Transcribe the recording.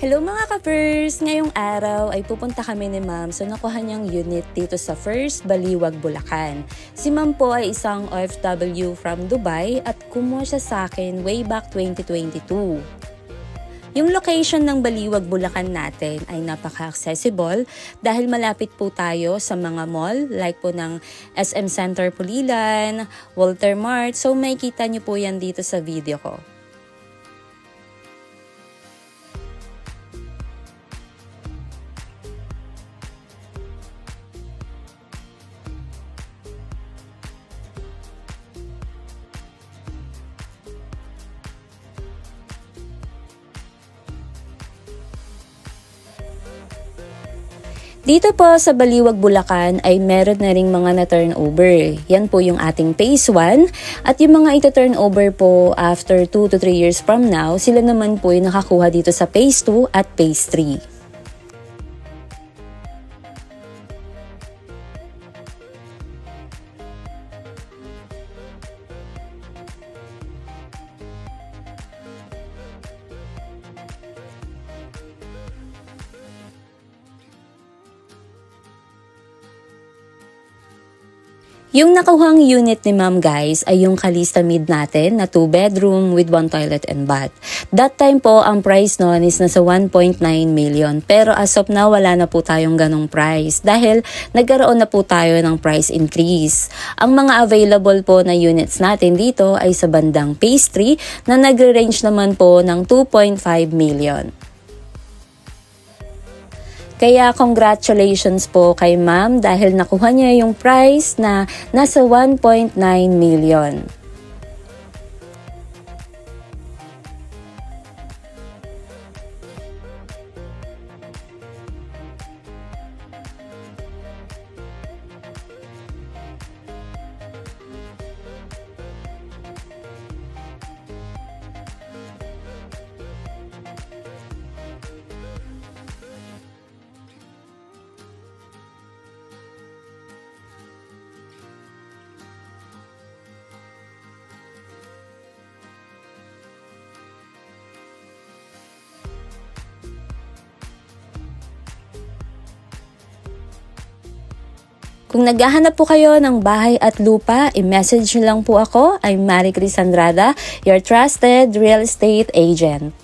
Hello mga ka-first! Ngayong araw ay pupunta kami ni Ma'am sa nakuha niyang unit dito sa First Baliwag, Bulacan. Si Ma'am po ay isang OFW from Dubai at kumuha siya sa akin way back 2022. Yung location ng Baliwag, Bulacan natin ay napaka-accessible dahil malapit po tayo sa mga mall like po ng SM Center Pulilan, Walter Mart. So may kita niyo po yan dito sa video ko. Dito po sa Baliwag, Bulacan ay meron na ring mga na-turnover. Yan po yung ating phase 1 at yung mga ita-turnover po after 2 to 3 years from now, sila naman po yung nakakuha dito sa phase 2 at phase 3. Yung nakuhang unit ni Ma'am guys ay yung Calista Mid natin na 2 bedroom with 1 toilet and bath. That time po ang price noon is nasa 1.9 million pero as of now wala na po tayong ganong price dahil nagkaroon na po tayo ng price increase. Ang mga available po na units natin dito ay sa bandang phase 3 na nagre-range naman po ng 2.5 million. Kaya congratulations po kay Ma'am dahil nakuha niya yung price na nasa 1.9 million. Kung naghahanap po kayo ng bahay at lupa, i-message nyo lang po ako. I'm Marie Cris Andrada, your trusted real estate agent.